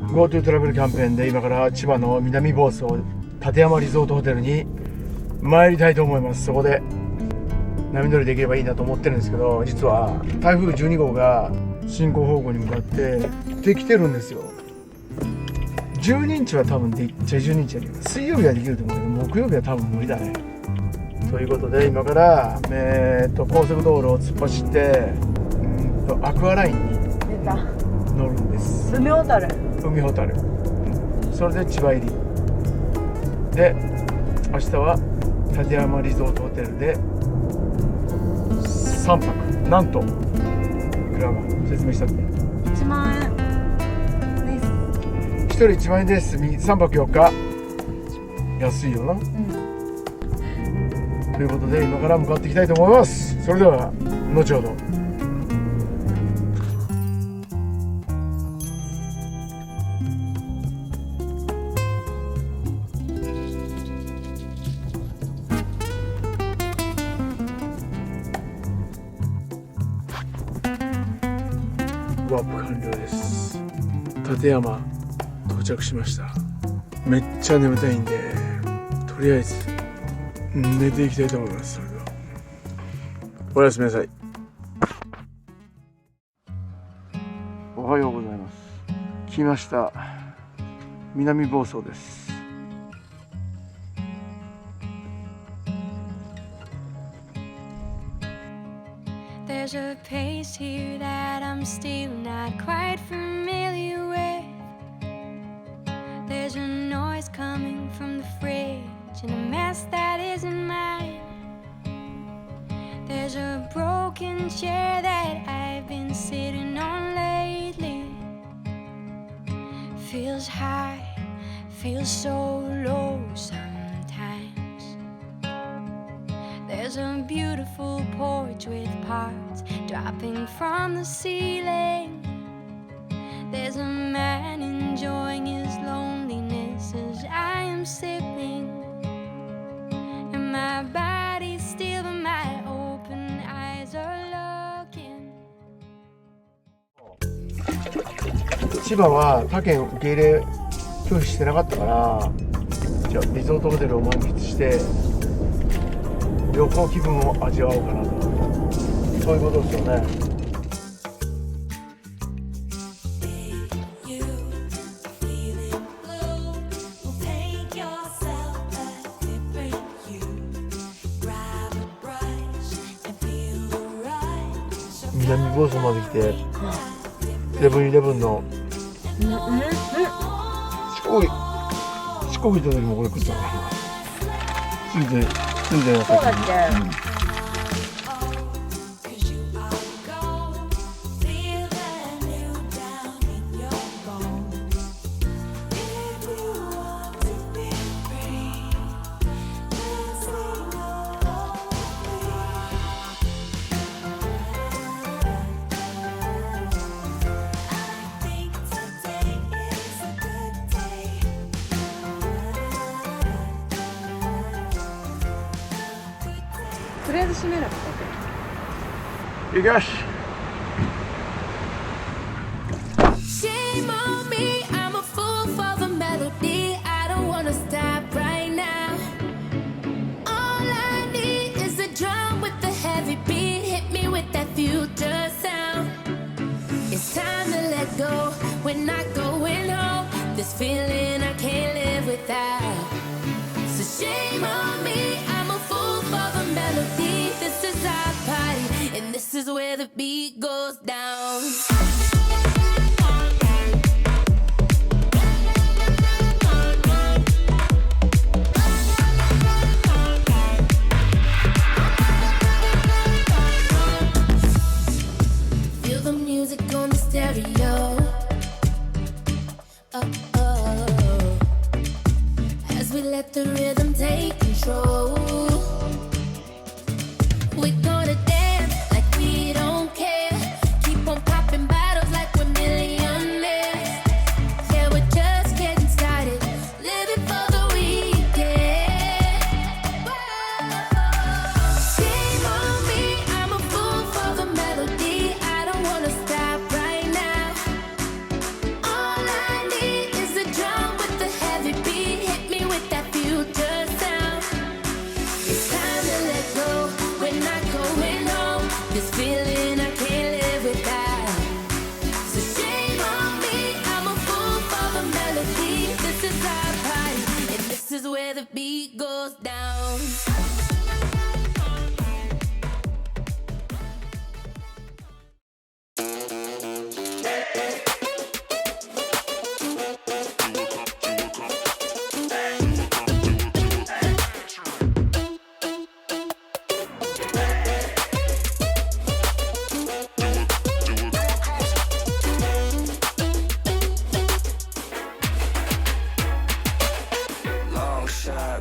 GoTo トラベルキャンペーンで今から千葉の南房総館山リゾートホテルに参りたいと思います。そこで波乗りできればいいなと思ってるんですけど、実は台風12号が進行方向に向かってできてるんですよ。12日は多分できちゃ12日やけど、水曜日はできると思うけど木曜日は多分無理だね。ということで今から高速道路を突っ走ってアクアラインに乗るんです。海ホタル。それで千葉入りで、明日は館山リゾートホテルで3泊。なんといくらが説明したって1万円です。1人1万円です。3泊4日安いよな、ということで今から向かっていきたいと思います。それでは後ほど。ワープ完了です。館山到着しました。めっちゃ眠たいんでとりあえず寝ていきたいと思います。それではおやすみなさい。おはようございます。来ました。南房総です。There's a place here that I'm still not quite familiar with. There's a noise coming from the fridge and a mess that isn't mine. There's a broken chair that I've been sitting on lately. Feels high, feels so low sometimes. There's a beautiful porch with parts dropping from the ceiling. There's a man enjoying his loneliness as I am sipping. And my body's still, but my open eyes are looking. 千葉は他県受け入れ拒否してなかったから、じゃあリゾートホテルを満喫して旅行気分を味わおうかなと、そういうことですよね。南房総まで来て、セブンイレブンの四国行った時もこれ食ったからついてなかった。そうだっけ、とりあえず閉めなくて。行きます。Shame on me, I'm a fool for the melody. I don't wanna stop right now. All I need is a drum with a heavy beat. Hit me with that future sound. It's time to let go. We're not going home. This feeling I can't live without. So shame on me, I'm a fool for the melody. This is our party, and this is where the beat goes down. Feel the music on the stereo. As we let the rhythm take control. We're gonna dance like we don't care. Keep on popping bottles like we're millionaires. Yeah, we're just getting started. Living for the weekend. Shame on me, I'm a fool for the melody. I don't wanna stop right now. All I need beat goes down.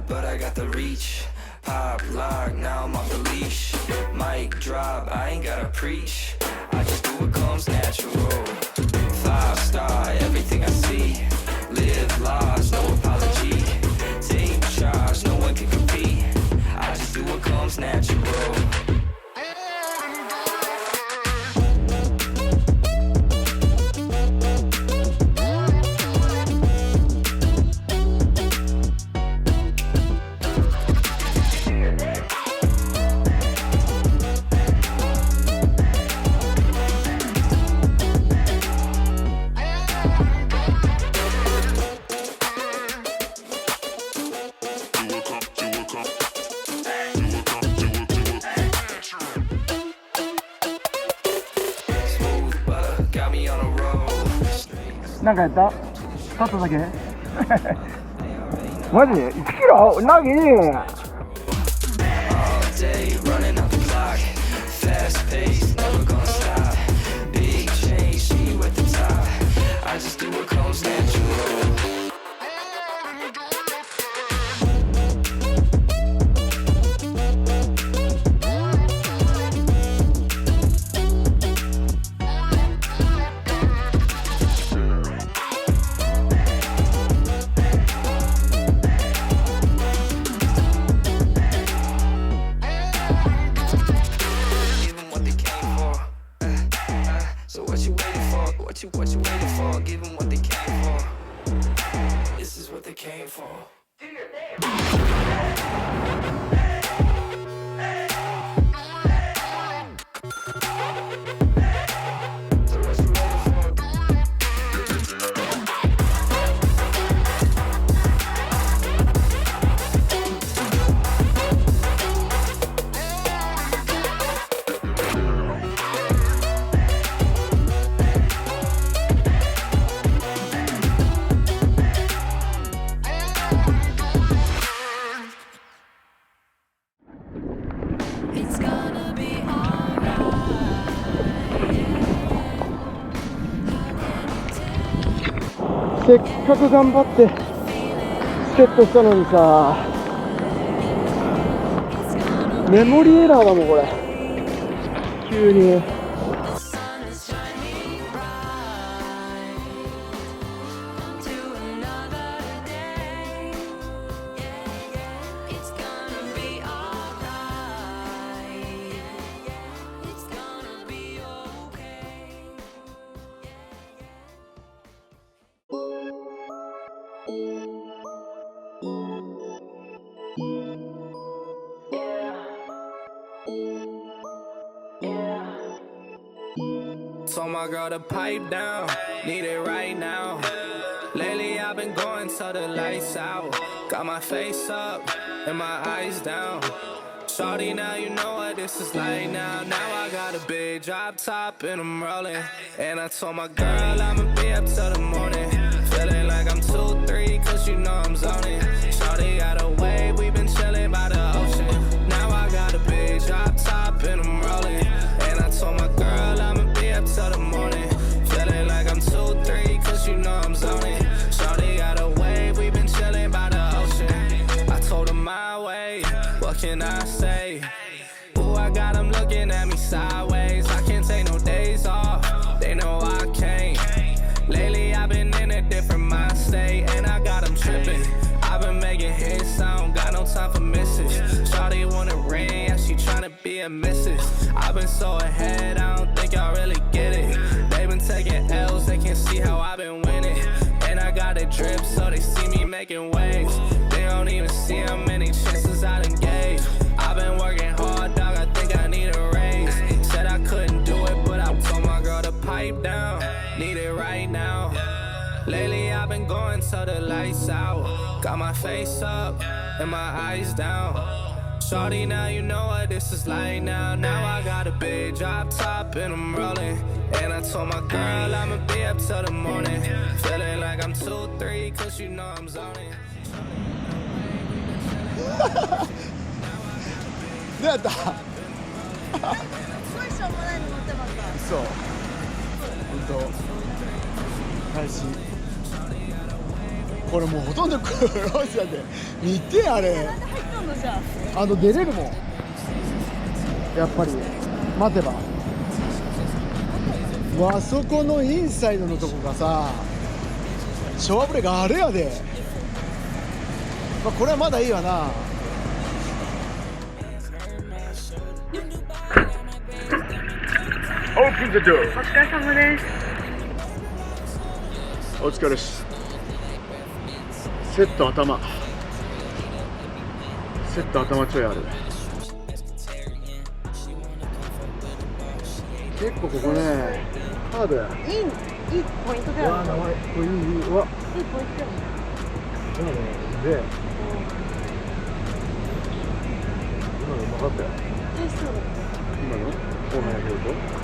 But I got the reach. Pop lock, now I'm off the leash. Mic drop, I ain't gotta preach. I just do what comes natural. 5-star, everything I see. Live large, no apology. Take charge, no one can compete. I just do what comes natural. Smooth butter, got me on a roll. なんかやった立っただけマジ1キロ投げねえ All day running out the clock. Fast pace, never gonna stop. Big change, see you at the top. I just do what comes natural. Give 'em what they came for. So what you waiting for? What you waiting for? Give 'em what they came for. This is what they came for. So what you waiting for? It's gonna be alright. せっかく頑張ってセットしたのにさメモリエラーだもんこれ急に The sun is shining bright to another day. It's gonna be alright. It's gonna be okay. Told my girl to pipe down, need it right now. Lately I've been going till the lights out. Got my face up and my eyes down. Shawty, now you know what this is like now. Now I got a big drop top and I'm rolling. And I told my girl I'ma be up till the morning. Feeling like I'm 2-3 cause you know I'm zoning. Shawty got a wave, we been chilling by the ocean. Now I got a big drop top and I'm rolling. And I told my girl I'ma be up till the morning. Feeling like I'm 2-3 cause you know I'm zoning. Shawty got a wave, we been chilling by the ocean. I told her my way, what can I say? Ooh, I got them looking at me sideways. I can't take no days off, they know I can't. Lately I've been in a different mind state. And I got them tripping, I've been making hits, I don't got no time for misses. Shawty wanna ring, yeah, she tryna be a missus. I've been so ahead, I don't think y'all really get it. They been taking L's, they can't see how I've been winning. And I got a drip, so they see me making waves. They don't even see how many chances I done gave. I've been working hard, dog, I think I need a raise. Said I couldn't do it, but I told my girl to pipe down. Need it right now. Lately I've been going till the lights out. Got my face up and my eyes down. Shorty, now you know what this is like now. Now I got a big drop top and I'm rolling. And I told my girl I'ma be up till the morning. Feeling like I'm 2-3 cause you know I'm zoning. どうやった？すごいしょうもないの乗ってました。そう。本当。開始。これもうほとんどクローズだって。見てあれ。なんで入ったのじゃあ。出れるもん。やっぱり待てば。あそこのインサイドのとこがさ、ショアブレがあれやで。まあこれはまだいいわな。オープンザドア。お疲れ様です。お疲れっす。セット頭ちょいある。結構ここねハードや。いいポイントだよ。わあ、名前これいい。うわいいポイントだよ。で今のうまかったよ。大好きだ。今の後半やけると